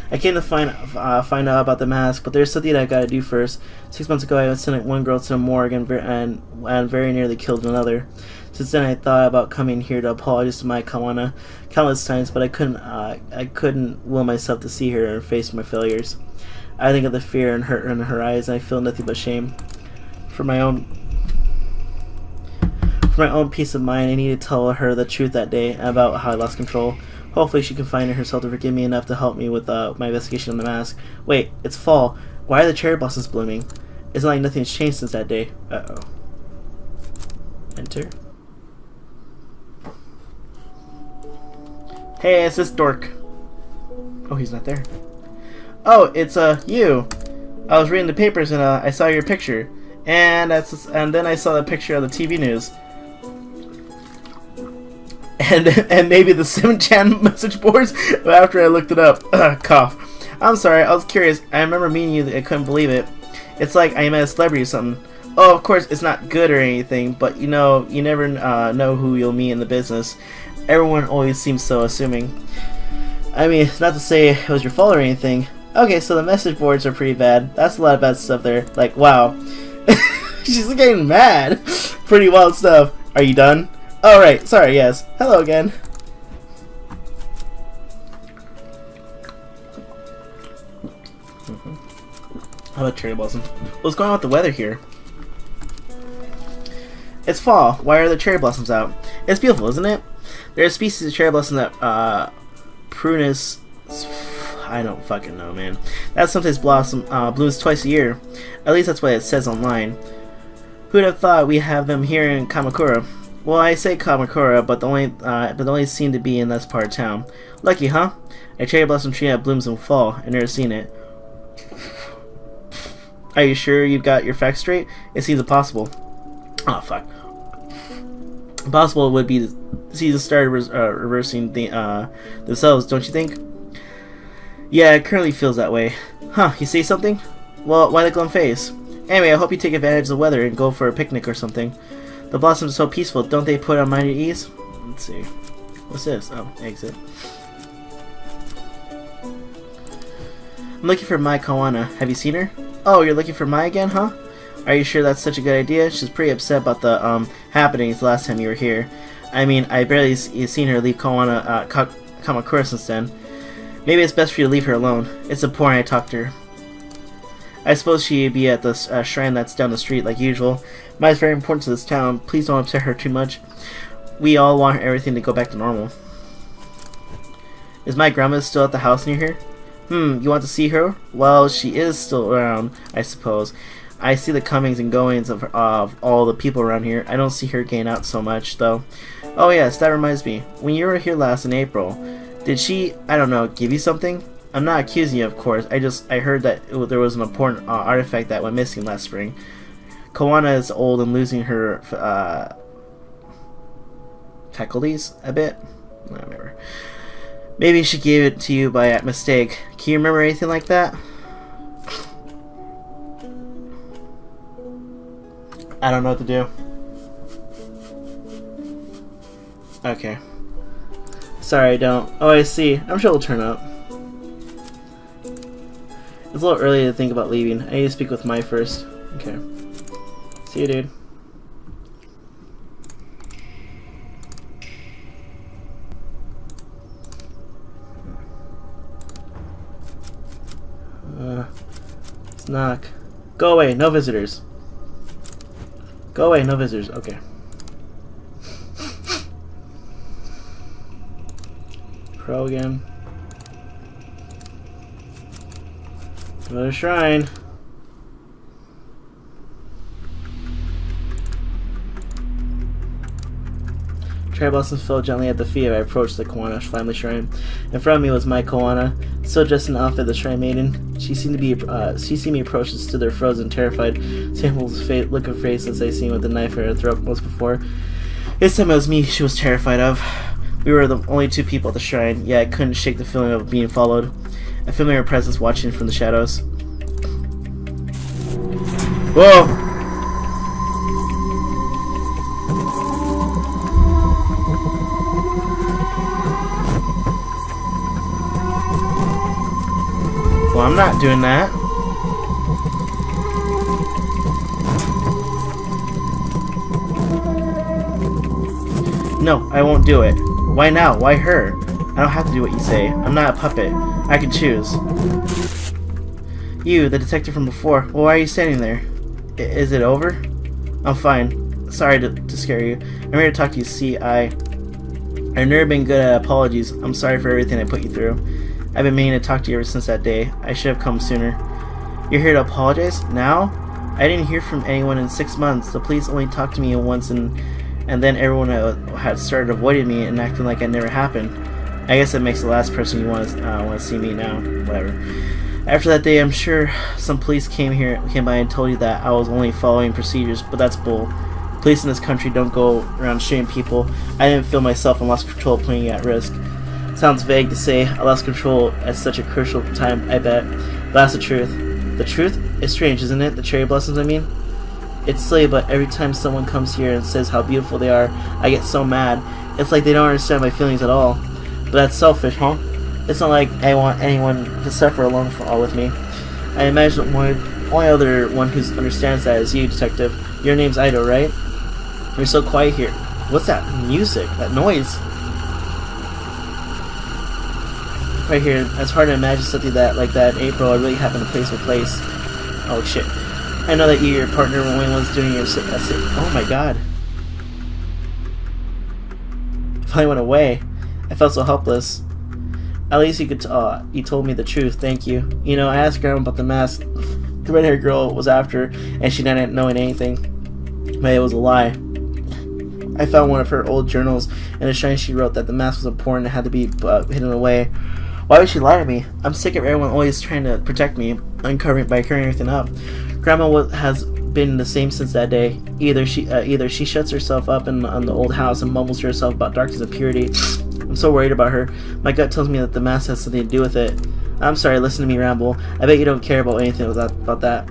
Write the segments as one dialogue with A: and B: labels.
A: I came to find out about the mask, but there's something I gotta do first. 6 months ago, I sent one girl to the morgue and very nearly killed another. Since then, I thought about coming here to apologize to my Kawana countless times, but I couldn't will myself to see her and face my failures. I think of the fear and hurt in her eyes, and I feel nothing but shame. For my own peace of mind, I need to tell her the truth that day about how I lost control. Hopefully she can find herself to forgive me enough to help me with my investigation on the mask. Wait, it's fall. Why are the cherry blossoms blooming? It's not like nothing's changed since that day. Uh-oh. Enter. Hey, it's this dork. Oh, he's not there. Oh, it's you. I was reading the papers and I saw your picture. And then I saw the picture of the TV news. And maybe the 7chan message boards after I looked it up. Cough. I'm sorry, I was curious. I remember meeting you, I couldn't believe it. It's like I met a celebrity or something. Oh, of course, it's not good or anything, but you know, you never know who you'll meet in the business. Everyone always seems so assuming. I mean, not to say it was your fault or anything. Okay, so the message boards are pretty bad. That's a lot of bad stuff there. Like, wow. She's getting mad. Pretty wild stuff. Are you done? Oh, right. Sorry, yes. Hello again. How about cherry blossoms? What's going on with the weather here? It's fall. Why are the cherry blossoms out? It's beautiful, isn't it? There are species of cherry blossom that, Prunus... I don't fucking know, man. That sometimes blooms twice a year. At least that's what it says online. Who'd have thought we have them here in Kamakura? Well, I say Kamakura, but they only seem to be in this part of town. Lucky, huh? A cherry blossom tree that blooms in fall. I've never seen it. Are you sure you've got your facts straight? It seems impossible. Oh, fuck. Impossible would be to see the start reversing themselves, don't you think? Yeah, it currently feels that way. Huh, you see something? Well, why the glum face? Anyway, I hope you take advantage of the weather and go for a picnic or something. The blossoms are so peaceful, don't they put our mind at ease? Let's see. What's this? Oh, exit. I'm looking for Mai Kawana. Have you seen her? Oh, you're looking for Mai again, huh? Are you sure that's such a good idea? She's pretty upset about the happenings the last time you were here. I mean, I barely seen her leave Kamakura since then. Maybe it's best for you to leave her alone. It's important I talk to her. I suppose she'd be at the shrine that's down the street like usual. Mai's very important to this town. Please don't upset her too much. We all want everything to go back to normal. Is my grandma still at the house near here? You want to see her? Well, she is still around, I suppose. I see the comings and goings of all the people around here. I don't see her getting out so much, though. Oh yes, that reminds me. When you were here last in April, did she, I don't know, give you something? I'm not accusing you, of course. I heard that there was an important artifact that went missing last spring. Kawana is old and losing her faculties a bit. I don't remember. Maybe she gave it to you by mistake. Can you remember anything like that? I don't know what to do. Okay. Sorry, I don't. Oh, I see. I'm sure it'll turn up. It's a little early to think about leaving. I need to speak with Mai first. Okay. See you, dude. Let's knock. Go away, no visitors. Go away, no visitors. Okay. Pro again. Another shrine. Cherry blossoms fell gently at the feet as I approached the Kawana family shrine. In front of me was Mai Kawana, still dressed in the outfit of the shrine maiden. She seemed me approach and stood there frozen, terrified. Same look of face as I seen with the knife in her throat once before. This time it was me she was terrified of. We were the only two people at the shrine, yet I couldn't shake the feeling of being followed. A familiar presence watching from the shadows. Whoa! Well, I'm not doing that. No, I won't do it. Why now? Why her? I don't have to do what you say. I'm not a puppet. I can choose. You, the detective from before. Well, why are you standing there? Is it over? I'm fine. Sorry to scare you. I'm here to talk to you. See, I've never been good at apologies. I'm sorry for everything I put you through. I've been meaning to talk to you ever since that day. I should have come sooner. You're here to apologize? Now? I didn't hear from anyone in 6 months. The police only talked to me once and then everyone had started avoiding me and acting like it never happened. I guess that makes the last person you want to see me now. Whatever. After that day, I'm sure some police came by and told you that I was only following procedures, but that's bull. Police in this country don't go around shooting people. I didn't feel myself and lost control putting you at risk. Sounds vague to say. I lost control at such a crucial time, I bet. But that's the truth. The truth? It's strange, isn't it? The cherry blossoms, I mean? It's silly, but every time someone comes here and says how beautiful they are, I get so mad. It's like they don't understand my feelings at all. But that's selfish, huh? It's not like I want anyone to suffer alone with me. I imagine the only other one who understands that is you, Detective. Your name's Ido, right? You're so quiet here. What's that music? That noise? Right here. It's hard to imagine something like that in April. It really happened to place. Oh shit. I know that your partner when was doing your oh my god. It finally went away. I felt so helpless. At least you told me the truth, thank you. You know, I asked Grandma about the mask the red-haired girl was after, and she didn't know anything. But it was a lie. I found one of her old journals, and in shine she wrote that the mask was important and had to be hidden away. Why would she lie to me? I'm sick of everyone always trying to protect me, covering everything up. Grandma has been the same since that day. Either she shuts herself up in the old house and mumbles to herself about darkness and purity. I'm so worried about her. My gut tells me that the mask has something to do with it. I'm sorry, listen to me ramble. I bet you don't care about anything about that.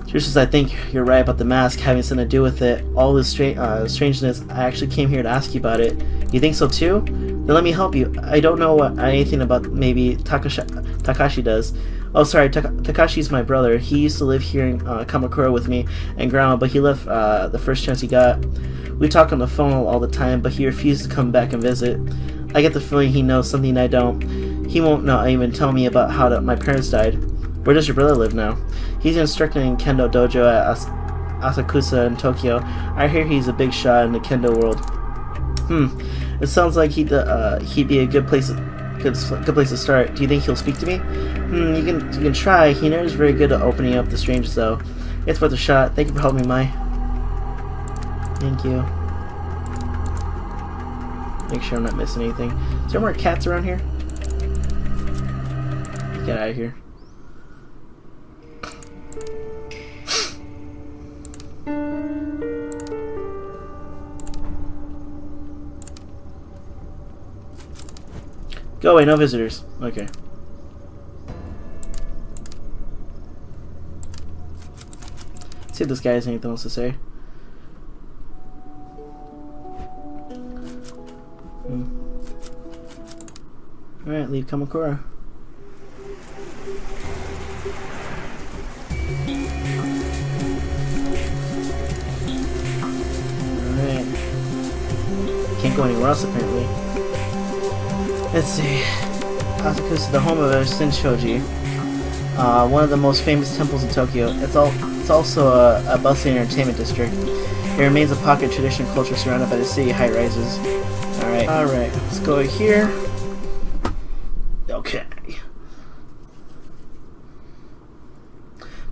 A: Just as I think you're right about the mask having something to do with it, all this strangeness, I actually came here to ask you about it. You think so too? Then let me help you. I don't know anything about maybe Takashi does. Oh, sorry, Takashi's my brother. He used to live here in Kamakura with me and Grandma, but he left the first chance he got. We talk on the phone all the time, but he refused to come back and visit. I get the feeling he knows something I don't. He won't even tell me about how my parents died. Where does your brother live now? He's instructing in Kendo Dojo at Asakusa in Tokyo. I hear he's a big shot in the Kendo world. It sounds like he'd be a good place to start. Do you think he'll speak to me? You can try. He knows very good at opening up the strangers, though. It's worth a shot. Thank you for helping me, Mai. Thank you. Make sure I'm not missing anything. Is there more cats around here? Get out of here. Go away, no visitors. Okay. See if this guy has anything else to say. Alright, leave Kamakura. Alright. Can't go anywhere else apparently. Let's see. Asakusa is the home of Shinshoji, one of the most famous temples in Tokyo. It's also a bustling entertainment district. It remains a pocket of traditional culture surrounded by the city high-rises. Alright, let's go here. Okay.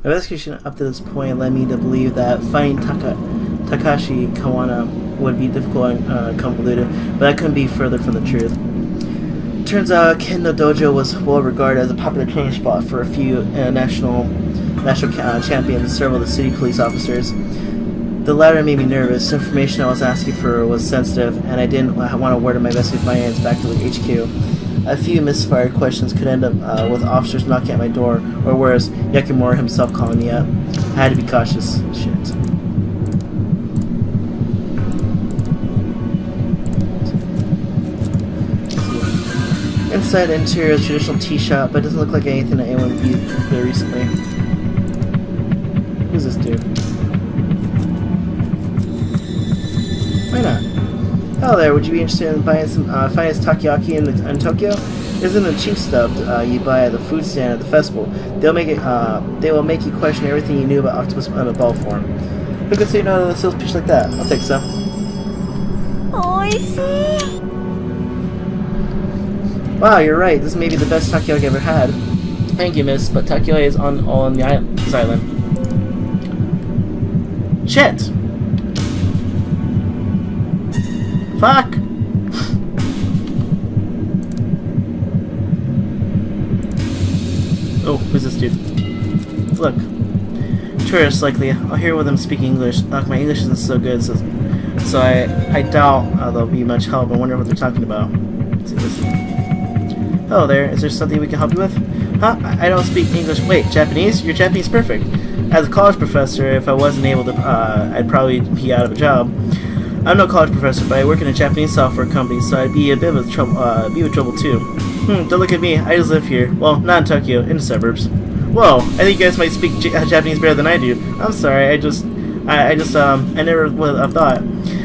A: My investigation up to this point led me to believe that finding Takashi Kawana would be difficult and convoluted, but that couldn't be further from the truth. Turns out Kendo Dojo was well regarded as a popular training spot for a few national champions and several of the city police officers. The latter made me nervous. The information I was asking for was sensitive, and I didn't want to word my investigative finance back to the HQ. A few misfired questions could end up with officers knocking at my door, or worse, Yakimura himself calling me up. I had to be cautious. Shit. Inside the interior is a traditional tea shop, but it doesn't look like anything that anyone would be there recently. Who's this dude? Why not? Hello there, would you be interested in buying some finest takoyaki in Tokyo? Isn't the cheap stuff you buy at the food stand at the festival? They will make you question everything you knew about octopus in a ball form. Who could say no to a sales pitch like that? I'll take some.
B: Oishii!
A: Wow, you're right. This may be the best takoyaki I've ever had. Thank you, miss, but takoyaki is on this island. Shit! Fuck! Oh, who's this dude? Look. Tourists, likely. I'll hear them speak English. Ugh, my English isn't so good, so I doubt there'll be much help. I wonder what they're talking about. Let's see this. Hello there. Is there something we can help you with? Huh? I don't speak English. Wait, Japanese? Your Japanese perfect. As a college professor, if I wasn't able to, I'd probably be out of a job. I'm no college professor, but I work in a Japanese software company, so I'd be a bit of trouble. Trouble too. Don't look at me. I just live here. Well, not in Tokyo, in the suburbs. Whoa, I think you guys might speak Japanese better than I do. I'm sorry. I never would have thought.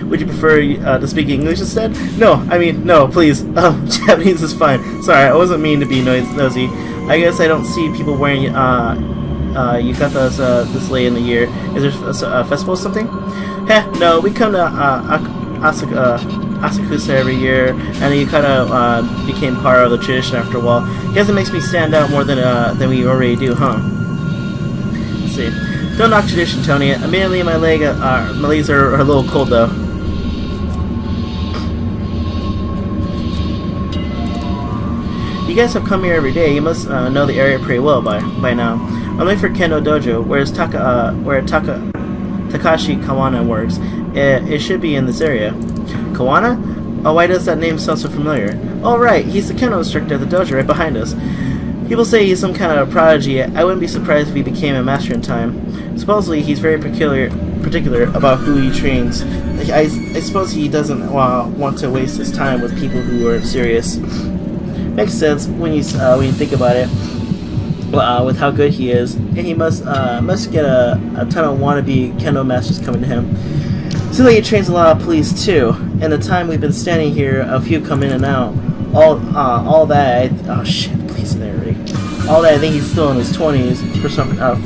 A: Would you prefer to speak English instead? No, no, please. Japanese is fine. Sorry, I wasn't mean to be nosy. I guess I don't see people wearing yukatas this late in the year. Is there a festival or something? Heh, no, we come to Asakusa every year, and the yukata became part of the tradition after a while. Guess it makes me stand out more than we already do, huh? Let's see. Don't knock tradition, Tony. Admittedly, my legs are a little cold, though. You guys have come here every day. You must know the area pretty well by now. I'm looking for Kendo Dojo, where Takashi Kawana works. It should be in this area. Kawana? Oh, why does that name sound so familiar? Oh, right, he's the kendo instructor at the dojo right behind us. People say he's some kind of prodigy. I wouldn't be surprised if he became a master in time. Supposedly, he's very particular about who he trains. I suppose he doesn't want to waste his time with people who are serious. Makes sense when you think about it. With how good he is, and he must get a ton of wannabe kendo masters coming to him. Seems like he trains a lot of police too. And the time we've been standing here, a few come in and out. All that. Oh shit! Please narrate. All that. I think he's still in his 20s.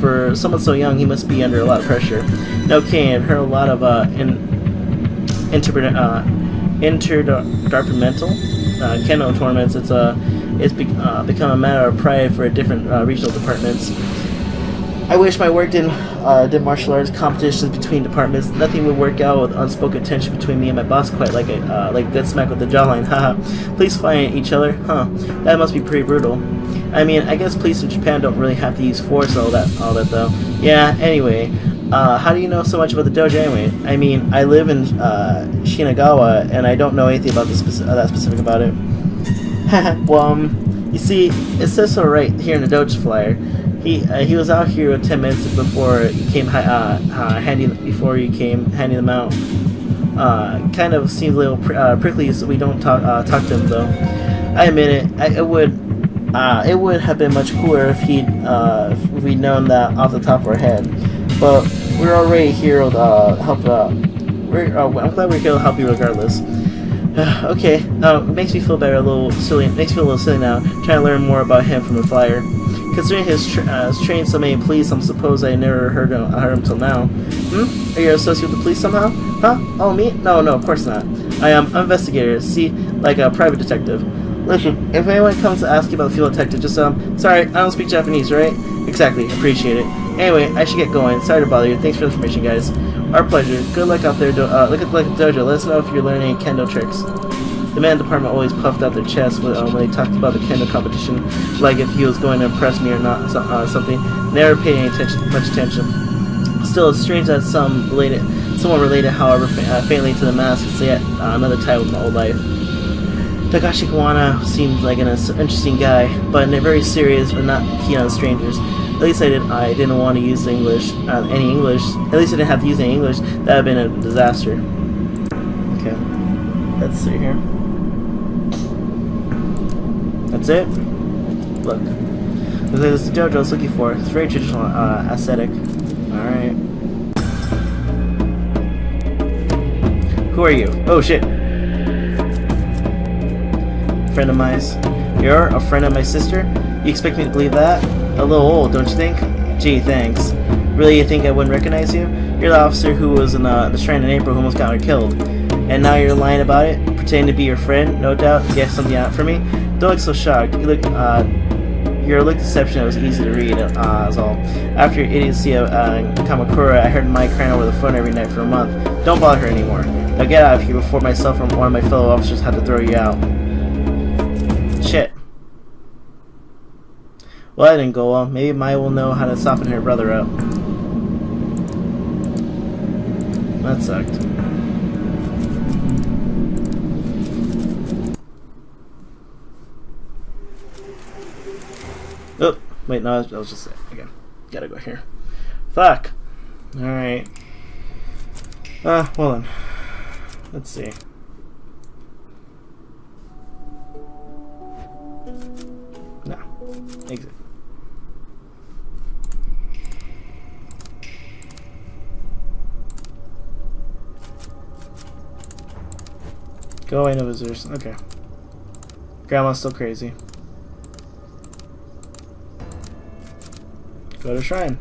A: For someone so young, he must be under a lot of pressure. No kidding. I've heard a lot of interdepartmental kendo tournaments. It's become a matter of pride for different regional departments. I wish my work did martial arts competitions between departments. Nothing would work out with unspoken tension between me and my boss quite like dead smack with the jawline. Haha. Police fighting each other? Huh. That must be pretty brutal. I mean, I guess police in Japan don't really have to use force all that though. Yeah, anyway. How do you know so much about the dojo anyway? I mean, I live in Shinagawa, and I don't know anything about that specific about it. Well, you see, it says so right here in the dojo flyer. He was out here 10 minutes before you came handing them out. Kind of seems a little prickly, so we don't talk to him though. I admit it. It would have been much cooler if we'd known that off the top of our head. But we're already here to help out. I'm glad we're here to help you regardless. Okay, it makes me feel better, a little silly. Makes me feel a little silly now, trying to learn more about him from the flyer. Considering his trained so many police, I suppose I never heard him till now. Are you associated with the police somehow? Huh? Oh, me? No, of course not. I'm an investigator. See, like a private detective. Listen, if anyone comes to ask you about the field detective, just sorry, I don't speak Japanese, right? Exactly. Appreciate it. Anyway, I should get going. Sorry to bother you. Thanks for the information, guys. Our pleasure. Good luck out there. Look at the dojo. Let us know if you're learning any kendo tricks. The man department always puffed out their chest when they talked about the kendo competition, like if he was going to impress me or not, something. Never paid any much attention. Still, it's strange that someone related, however, faintly to the mask, could say another title of my old life. Takashi Kawana seemed like an interesting guy, but very serious, but not keen on strangers. At least I didn't want to use any English. At least I didn't have to use any English. That would have been a disaster. Okay, let's see here. That's it? Look. Looks like this is the dojo I was looking for. It's very traditional, aesthetic. Alright. Who are you? Oh shit. Friend of mine. You're a friend of my sister? You expect me to believe that? A little old, don't you think? Gee, thanks. Really, you think I wouldn't recognize you? You're the officer who was in the shrine in April who almost got her killed. And now you're lying about it? Pretending to be your friend, no doubt? You have something out for me? Don't look so shocked. You look, your look deception was easy to read, is all. After your idiocy of Kamakura, I heard Mai crying over the phone every night for a month. Don't bother her anymore. Now get out of here before myself or one of my fellow officers had to throw you out. Shit. Well, that didn't go well. Maybe Mai will know how to soften her brother up. That sucked. Oh, wait, no, I was just again. Gotta go here. Fuck. Alright. Well then. Let's see. No. Exit. Go away, no visitors. Okay. Grandma's still crazy. Go to shrine.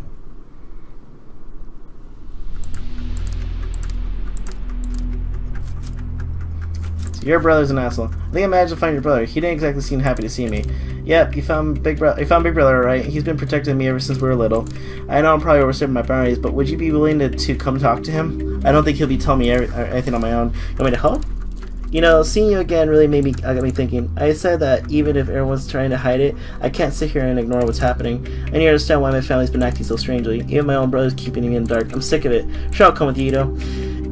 A: So your brother's an asshole. I think I managed to find your brother. He didn't exactly seem happy to see me. Yep, you found Big Brother, right? He's been protecting me ever since we were little. I know I'm probably overstepping my boundaries, but would you be willing to come talk to him? I don't think he'll be telling me anything on my own. You want me to help? You know, seeing you again really got me thinking. I said that even if everyone's trying to hide it, I can't sit here and ignore what's happening. I need to understand why my family's been acting so strangely. Even my own brother's keeping me in the dark. I'm sick of it. Sure, I'll come with you, Ito.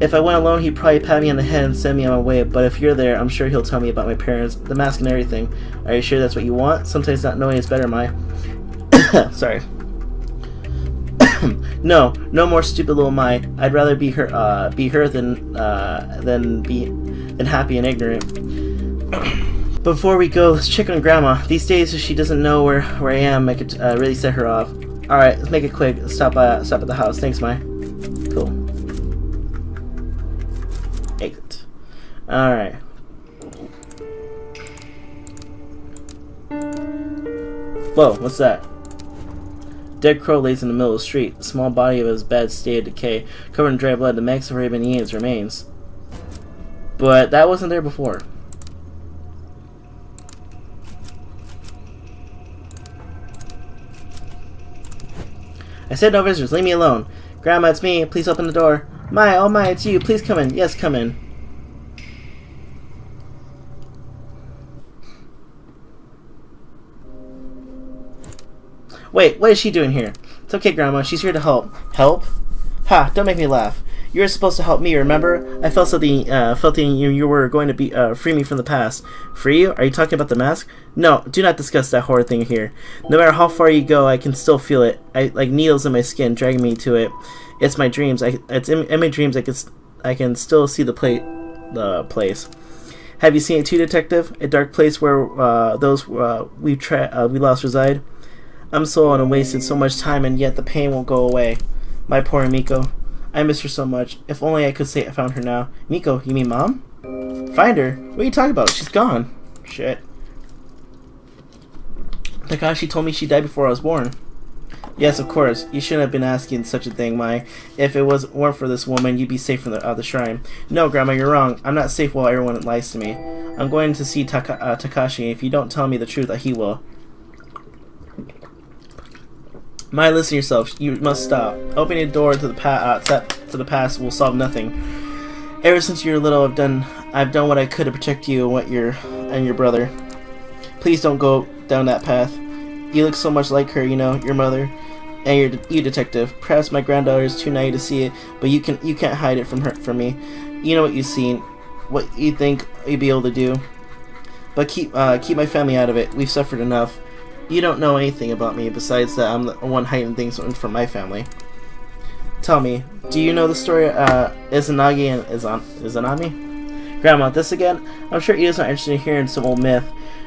A: If I went alone, he'd probably pat me on the head and send me on my way, but if you're there, I'm sure he'll tell me about my parents, the mask and everything. Are you sure that's what you want? Sometimes not knowing is better, Mai. Sorry. No more stupid little Mai. I'd rather be her than happy and ignorant. Before we go, let's check on Grandma. These days, if she doesn't know where I am, I could really set her off. All right, let's make it quick. Let's stop at the house. Thanks, Mai. Cool. Exit. All right. Whoa, what's that? Dead crow lays in the middle of the street. The small body of his bad state of decay, covered in dry blood. The marks have already been eaten its remains. But that wasn't there before. I said no visitors. Leave me alone. Grandma, it's me. Please open the door. Mai, oh Mai, it's you. Please come in. Yes, come in. Wait, what is she doing here? It's okay, Grandma. She's here to help. Help? Ha! Don't make me laugh. You were supposed to help me, remember? I felt something, you were going to be, free me from the past. Free you? Are you talking about the mask? No, do not discuss that horrid thing here. No matter how far you go, I can still feel it. Like needles in my skin, dragging me to it. It's my dreams. It's in my dreams. I can still see the place. Have you seen it too, Detective? A dark place where those we lost reside. I'm so old and wasted so much time, and yet the pain won't go away. My poor Miko. I miss her so much. If only I could say I found her now. Miko, you mean Mom? Find her? What are you talking about? She's gone. Shit. Takashi told me she died before I was born. Yes, of course. You shouldn't have been asking such a thing, Mai. If it weren't for this woman, you'd be safe from the shrine. No, Grandma, you're wrong. I'm not safe while everyone lies to me. I'm going to see Takashi. If you don't tell me the truth, he will. Mai, listen to yourself. You must stop. Opening a door to the past will solve nothing. Ever since you were little, I've done what I could to protect you and your brother. Please don't go down that path. You look so much like her, you know, your mother, and you Detective. Perhaps my granddaughter is too naive to see it, but you can't hide it from me. You know what you've seen, what you think you'd be able to do. But keep my family out of it. We've suffered enough. You don't know anything about me besides that I'm the one hiding things from my family. Tell me, do you know the story of Izanagi and Izanami? Grandma, this again? I'm sure Ida's not interested in hearing some old myth.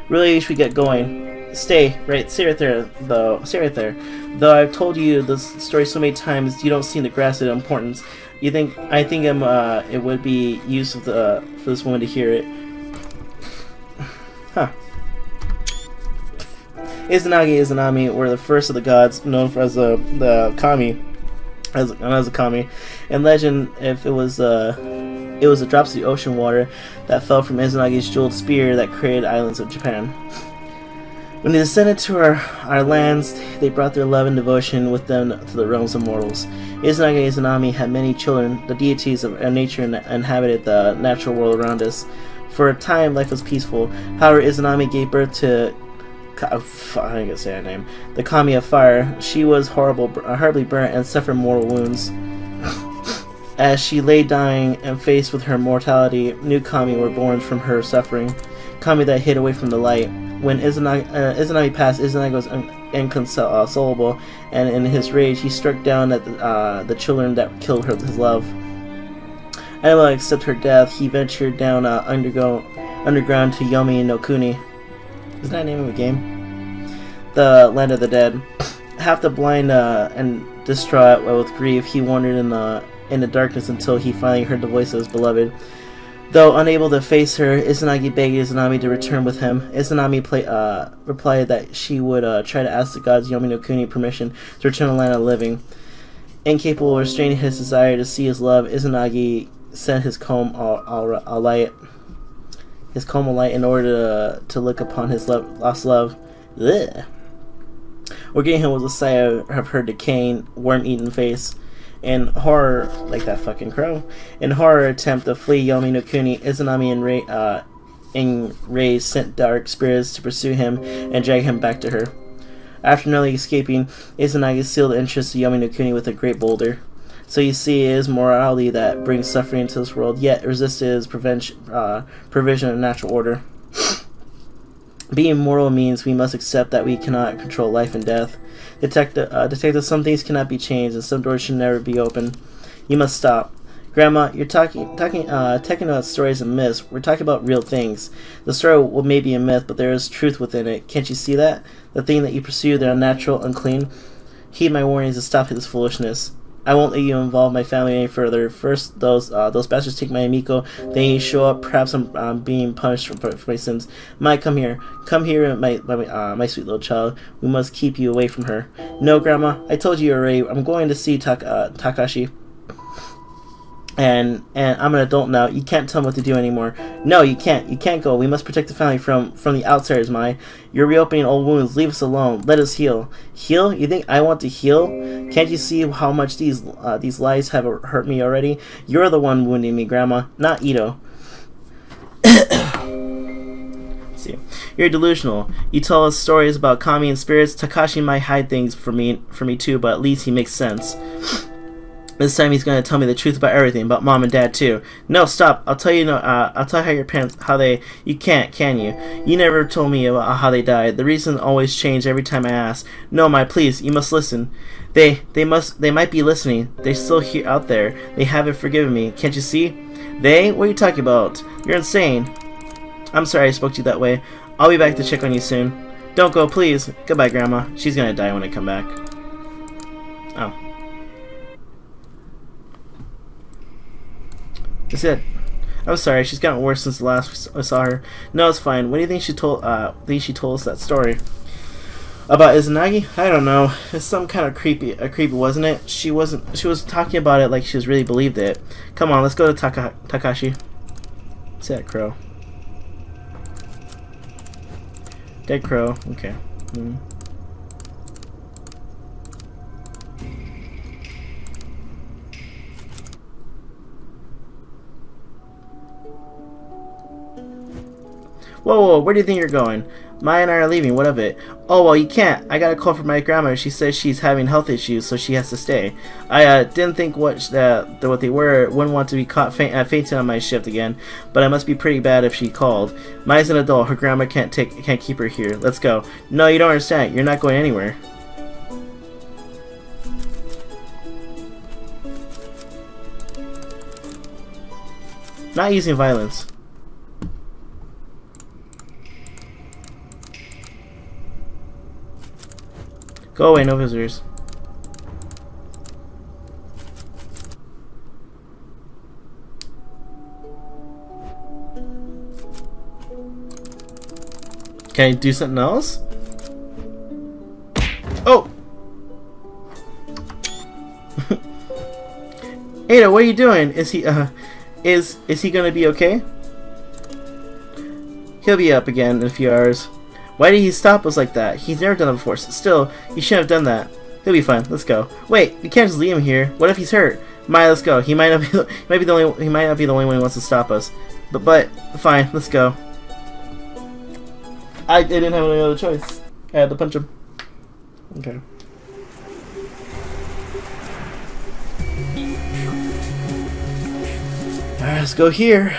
A: Really, you should get going. Stay right there, though. Stay right there. Though I've told you this story so many times, you don't seem to grasp its importance. I think it would be useful for this woman to hear it. Huh. Izanagi and Izanami were the first of the gods known for as the kami, as a kami. In legend, if it was the drops of the ocean water that fell from Izanagi's jeweled spear that created islands of Japan. When they descended to our lands, they brought their love and devotion with them to the realms of mortals. Izanagi and Izanami had many children. The deities of nature inhabited the natural world around us. For a time, life was peaceful. However, Izanami gave birth to I ain't gonna say her name. The Kami of Fire. She was horribly burnt and suffered mortal wounds. As she lay dying and faced with her mortality, new Kami were born from her suffering. Kami that hid away from the light. When Izanami passed, Izanagi was inconsolable, and in his rage, he struck down at the children that killed his love. Unable to accept her death, he ventured down underground to Yomi no Kuni. Isn't that the name of a game? The land of the dead. Half the blind and distraught with grief, he wandered in the darkness until he finally heard the voice of his beloved. Though unable to face her, Izanagi begged Izanami to return with him. Izanami replied that she would try to ask the gods Yomi no Kuni permission to return to the land of the living. Incapable of restraining his desire to see his love, Izanagi sent his comb alight in order to look upon his lost love. Ugh. What getting him was a sight I have heard decaying, worm-eaten face. In horror, like that fucking crow, in horror attempt to flee Yomi no Kuni, Izanami in rage sent dark spirits to pursue him and drag him back to her. After nearly escaping, Izanagi sealed the entrance to Yomi no Kuni with a great boulder. So you see, it is morality that brings suffering into this world, yet resisted is provision of natural order. Being mortal means we must accept that we cannot control life and death. Detective, some things cannot be changed, and some doors should never be opened. You must stop. Grandma, you're talking about stories and myths. We're talking about real things. The story may be a myth, but there is truth within it. Can't you see that? The thing that you pursue, they're unnatural, unclean. Heed my warnings and stop this foolishness. I won't let you involve my family any further. First, those bastards take my Amiko. Then you show up. Perhaps I'm being punished for my sins. Mai, come here. Come here, my sweet little child. We must keep you away from her. No, Grandma. I told you already. I'm going to see Takashi. And I'm an adult now. You can't tell me what to do anymore. No, you can't. You can't go. We must protect the family from the outsiders, Mai. You're reopening old wounds. Leave us alone. Let us heal. Heal? You think I want to heal? Can't you see how much these lies have hurt me already? You're the one wounding me, Grandma, not Ito. Let's see. You're delusional. You tell us stories about kami and spirits. Takashi might hide things from me too, but at least he makes sense. This time he's going to tell me the truth about everything, about Mom and Dad too. No, stop. I'll tell you how your parents, you can't, can you? You never told me about how they died. The reasons always change every time I ask. No, Mai, please, you must listen. They might be listening. They're still here out there. They haven't forgiven me. Can't you see? They? What are you talking about? You're insane. I'm sorry I spoke to you that way. I'll be back to check on you soon. Don't go, please. Goodbye, Grandma. She's going to die when I come back. Oh. That's it. I'm sorry, she's gotten worse since the last I saw her. No, it's fine. What do you think she told us that story? About Izanagi? I don't know. It's some kind of creepy, wasn't it? She was talking about it like she really believed it. Come on, let's go to Takashi. What's that crow? Dead crow. Okay. Whoa, where do you think you're going? Mai and I are leaving, what of it? Oh, well, you can't. I got a call from my grandma. She says she's having health issues, so she has to stay. I didn't think what they were. Wouldn't want to be caught fainting on my shift again, but I must be pretty bad if she called. Mai's an adult. Her grandma can't keep her here. Let's go. No, you don't understand. You're not going anywhere. Not using violence. Go away, no visitors. Can I do something else? Oh! Ada, what are you doing? Is he gonna be okay? He'll be up again in a few hours. Why did he stop us like that? He's never done it before. Still, he shouldn't have done that. He'll be fine. Let's go. Wait, we can't just leave him here. What if he's hurt? Maya, let's go. He might not be the only one who wants to stop us. But fine. Let's go. I didn't have any other choice. I had to punch him. Okay. Alright, let's go here.